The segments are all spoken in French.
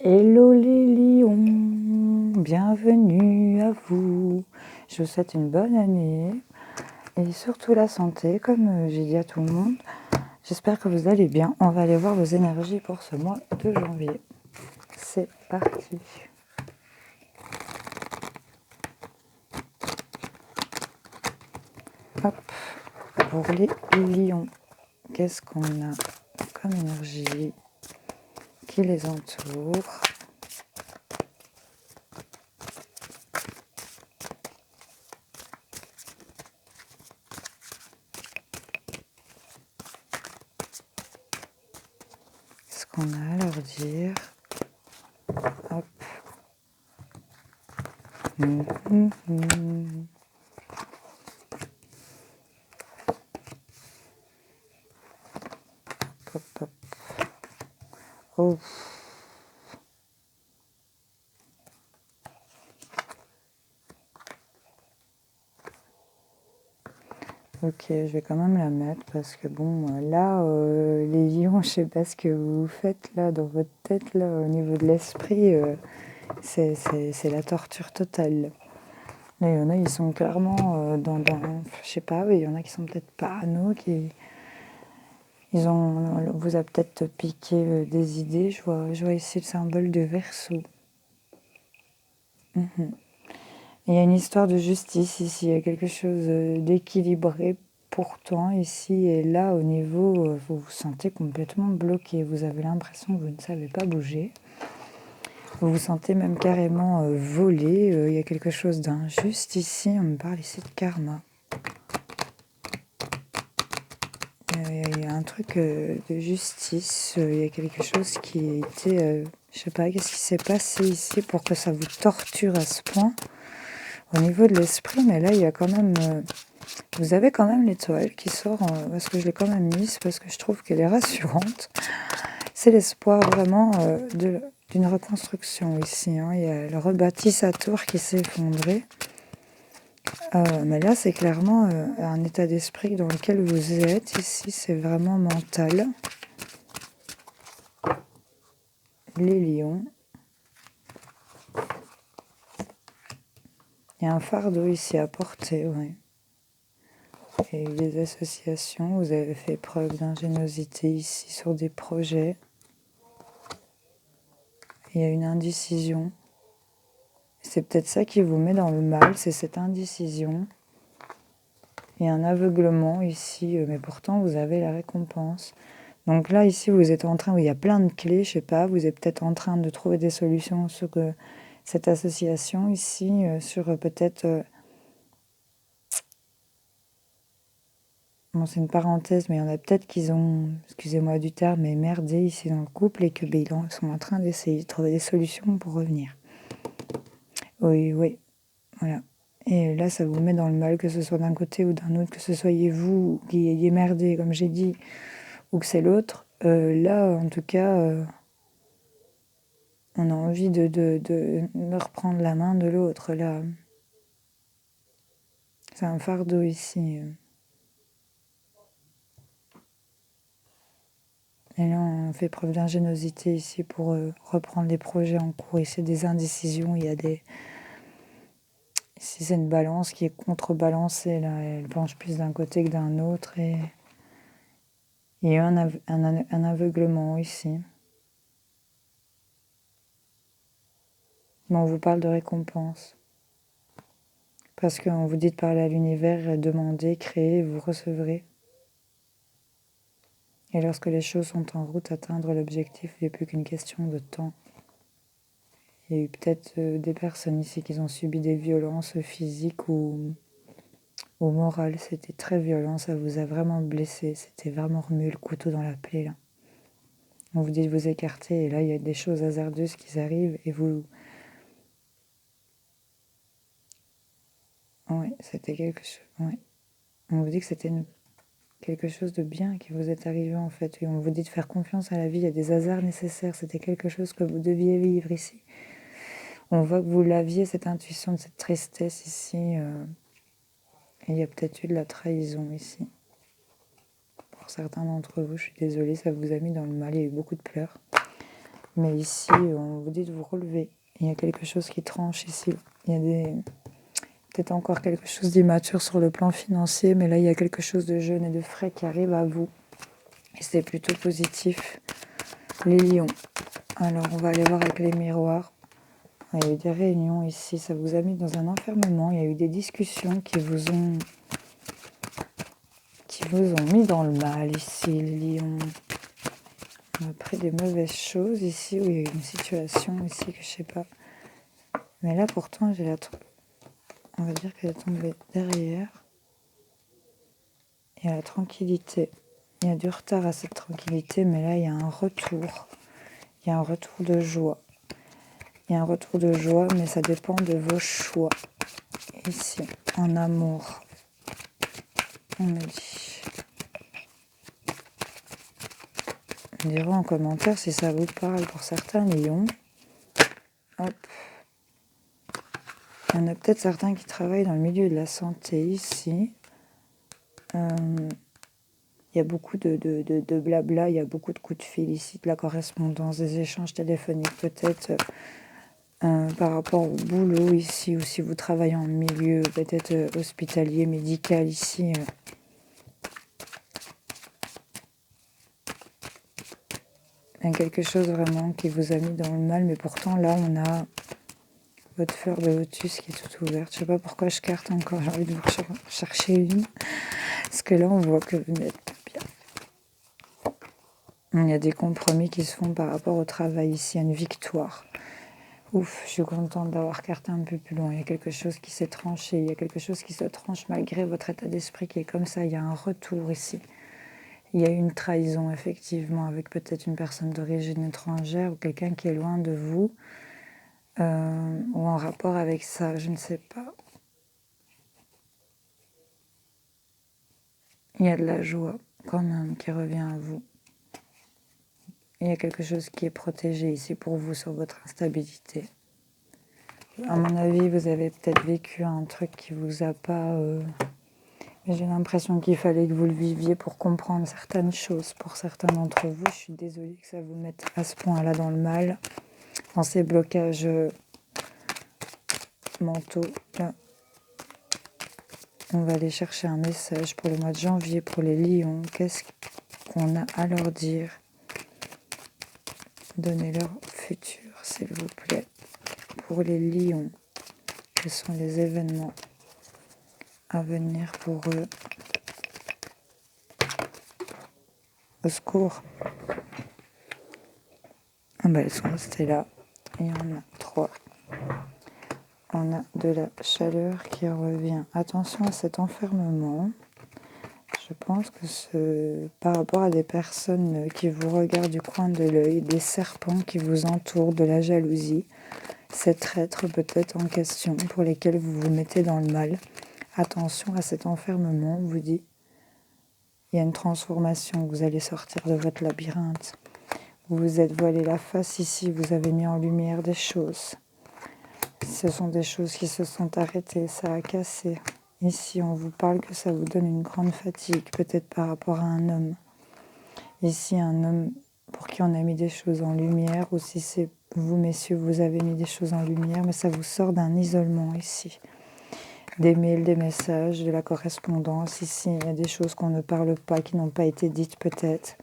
Hello les lions, bienvenue à vous. Je vous souhaite une bonne année et surtout la santé, comme j'ai dit à tout le monde. J'espère que vous allez bien. On va aller voir vos énergies pour ce mois de janvier. C'est parti. Hop, pour les lions, qu'est-ce qu'on a comme énergie qui les entoure ? Qu'est-ce qu'on a à leur dire ? Hop. Hop, hop. Oh. Ok, je vais quand même la mettre parce que bon, là, les lions, je sais pas ce que vous faites là dans votre tête, là, au niveau de l'esprit, c'est la torture totale. Là, il y en a, ils sont clairement je sais pas, il y en a qui sont peut-être parano, vous a peut-être piqué des idées. Je vois ici le symbole de Verseau. Il y a une histoire de justice ici, il y a quelque chose d'équilibré pourtant ici et là au niveau, vous vous sentez complètement bloqué, vous avez l'impression que vous ne savez pas bouger, vous vous sentez même carrément volé, il y a quelque chose d'injuste ici, on me parle ici de karma. Il y a un truc de justice, il y a quelque chose qui a été, je sais pas, qu'est-ce qui s'est passé ici pour que ça vous torture à ce point au niveau de l'esprit, mais là il y a quand même... vous avez quand même l'étoile qui sort, parce que je l'ai quand même mise, parce que je trouve qu'elle est rassurante. C'est l'espoir vraiment d'une reconstruction ici. Hein. Il y a le rebâtissateur qui s'est effondré. Mais là, c'est clairement un état d'esprit dans lequel vous êtes. Ici, c'est vraiment mental. Les lions. Il y a un fardeau ici à porter, oui. Il y a eu des associations, vous avez fait preuve d'ingéniosité ici sur des projets. Il y a une indécision. C'est peut-être ça qui vous met dans le mal, c'est cette indécision. Il y a un aveuglement ici, mais pourtant vous avez la récompense. Donc là, ici, vous êtes en train, il y a plein de clés, je sais pas, vous êtes peut-être en train de trouver des solutions sur cette association ici, sur peut-être... bon, c'est une parenthèse, mais il y en a peut-être qu'ils ont, excusez-moi du terme, mais merdé ici dans le couple et que ils sont en train d'essayer de trouver des solutions pour revenir. Oui, voilà. Et là, ça vous met dans le mal, que ce soit d'un côté ou d'un autre, que ce soyez vous qui ayez merdé, comme j'ai dit, ou que c'est l'autre. Là, en tout cas, on a envie de reprendre la main de l'autre. Là, c'est un fardeau ici. Et là, on fait preuve d'ingéniosité ici pour reprendre les projets en cours. Ici, des indécisions, il y a des... Ici, c'est une balance qui est contrebalancée. Là, elle penche plus d'un côté que d'un autre. Et il y a un aveuglement ici. Mais on vous parle de récompense. Parce qu'on vous dit de parler à l'univers, demandez, créez, vous recevrez. Et lorsque les choses sont en route, atteindre l'objectif n'est plus qu'une question de temps. Il y a eu peut-être des personnes ici qui ont subi des violences physiques ou morales. C'était très violent, ça vous a vraiment blessé. C'était vraiment remué le couteau dans la plaie, là. On vous dit de vous écarter, et là, il y a des choses hasardeuses qui arrivent, et vous... Oui, c'était quelque chose... Ouais. On vous dit que c'était quelque chose de bien qui vous est arrivé, en fait. Et on vous dit de faire confiance à la vie, il y a des hasards nécessaires. C'était quelque chose que vous deviez vivre ici. On voit que vous l'aviez, cette intuition de cette tristesse ici. Et il y a peut-être eu de la trahison ici. Pour certains d'entre vous, je suis désolée, ça vous a mis dans le mal, il y a eu beaucoup de pleurs. Mais ici, on vous dit de vous relever. Il y a quelque chose qui tranche ici. Il y a peut-être encore quelque chose d'immature sur le plan financier, mais là, il y a quelque chose de jeune et de frais qui arrive à vous. Et c'est plutôt positif. Les lions. Alors, on va aller voir avec les miroirs. Il y a eu des réunions ici, ça vous a mis dans un enfermement. Il y a eu des discussions qui vous ont mis dans le mal ici, les lions. Après des mauvaises choses ici, où il y a eu une situation ici que je sais pas. Mais là, pourtant, on va dire qu'elle est tombée derrière. Il y a la tranquillité. Il y a du retard à cette tranquillité, mais là, il y a un retour. Il y a un retour de joie. Il y a un retour de joie, mais ça dépend de vos choix. Ici, en amour, on me dit. On dira en commentaire si ça vous parle pour certains lions. Hop. Il y en a peut-être certains qui travaillent dans le milieu de la santé ici. Il y a beaucoup de blabla, il y a beaucoup de coups de fil ici, de la correspondance, des échanges téléphoniques peut-être par rapport au boulot ici, ou si vous travaillez en milieu peut-être hospitalier, médical ici. Il y a quelque chose vraiment qui vous a mis dans le mal, mais pourtant là on a votre fleur de lotus qui est toute ouverte. Je ne sais pas pourquoi je carte encore, j'ai envie de vous chercher une, parce que là on voit que vous n'êtes pas bien. Il y a des compromis qui se font par rapport au travail ici, une victoire. Ouf, je suis contente d'avoir carté un peu plus loin. Il y a quelque chose qui s'est tranché, il y a quelque chose qui se tranche malgré votre état d'esprit qui est comme ça. Il y a un retour ici. Il y a une trahison, effectivement, avec peut-être une personne d'origine étrangère ou quelqu'un qui est loin de vous, ou en rapport avec ça, je ne sais pas. Il y a de la joie, quand même, qui revient à vous. Il y a quelque chose qui est protégé ici pour vous sur votre instabilité. À mon avis, vous avez peut-être vécu un truc qui vous a pas... J'ai l'impression qu'il fallait que vous le viviez pour comprendre certaines choses. Pour certains d'entre vous, je suis désolée que ça vous mette à ce point-là dans le mal, dans ces blocages mentaux. Là, on va aller chercher un message pour le mois de janvier, pour les lions. Qu'est-ce qu'on a à leur dire? Donnez leur futur, s'il vous plaît. Pour les lions, quels sont les événements à venir pour eux? Au secours. Ah bah, elles sont restées là. Il y en a 3. On a de la chaleur qui revient. Attention à cet enfermement. Je pense que par rapport à des personnes qui vous regardent du coin de l'œil, des serpents qui vous entourent, de la jalousie, cet être peut-être en question pour lesquels vous vous mettez dans le mal. Attention à cet enfermement, on vous dit. Il y a une transformation, vous allez sortir de votre labyrinthe. Vous vous êtes voilé la face ici, vous avez mis en lumière des choses. Ce sont des choses qui se sont arrêtées, ça a cassé. Ici, on vous parle que ça vous donne une grande fatigue, peut-être par rapport à un homme. Ici, un homme pour qui on a mis des choses en lumière, ou si c'est vous, messieurs, vous avez mis des choses en lumière, mais ça vous sort d'un isolement ici. Des mails, des messages, de la correspondance. Ici, il y a des choses qu'on ne parle pas, qui n'ont pas été dites peut-être.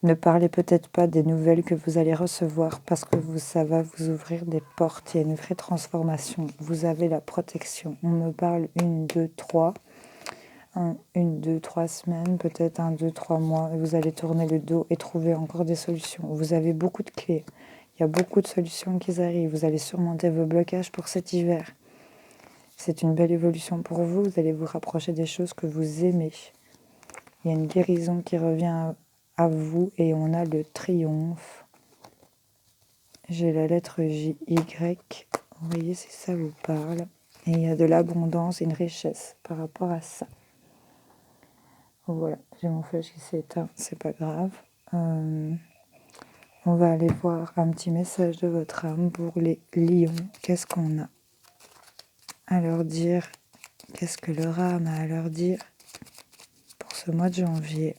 Ne parlez peut-être pas des nouvelles que vous allez recevoir parce que ça va vous ouvrir des portes. Il y a une vraie transformation. Vous avez la protection. On me parle 1, 2, 3. 1, 2, 3 semaines, peut-être 1, 2, 3 mois. Et vous allez tourner le dos et trouver encore des solutions. Vous avez beaucoup de clés. Il y a beaucoup de solutions qui arrivent. Vous allez surmonter vos blocages pour cet hiver. C'est une belle évolution pour vous. Vous allez vous rapprocher des choses que vous aimez. Il y a une guérison qui revient à vous et on a le triomphe. J'ai la lettre J, Y. Vous voyez si ça vous parle. Et il y a de l'abondance et une richesse par rapport à ça. Voilà, j'ai mon flash qui s'est éteint, c'est pas grave. On va aller voir un petit message de votre âme pour les lions. Qu'est-ce qu'on a à leur dire? Qu'est-ce que leur âme a à leur dire pour ce mois de janvier?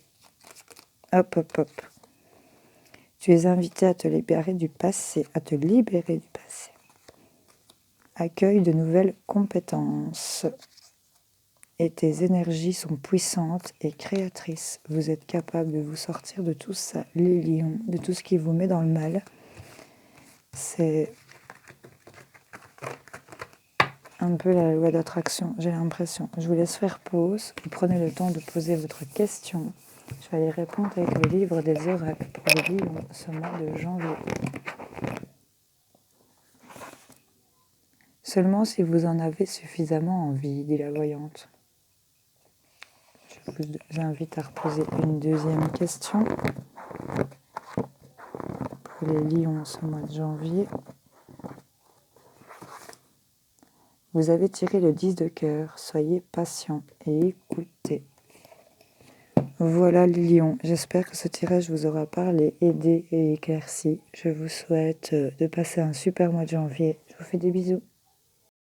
Hop, hop, hop. Tu es invité à te libérer du passé, Accueille de nouvelles compétences. Et tes énergies sont puissantes et créatrices. Vous êtes capable de vous sortir de tout ça, les lions, de tout ce qui vous met dans le mal. C'est un peu la loi d'attraction, j'ai l'impression. Je vous laisse faire pause. Vous prenez le temps de poser votre question. Je vais aller répondre avec le livre des oracles pour les lions ce mois de janvier. Seulement si vous en avez suffisamment envie, dit la voyante. Je vous invite à reposer une deuxième question pour les lions ce mois de janvier. Vous avez tiré le 10 de cœur, soyez patient et écoutez. Voilà les lions, j'espère que ce tirage vous aura parlé, aidé et éclairci. Je vous souhaite de passer un super mois de janvier. Je vous fais des bisous.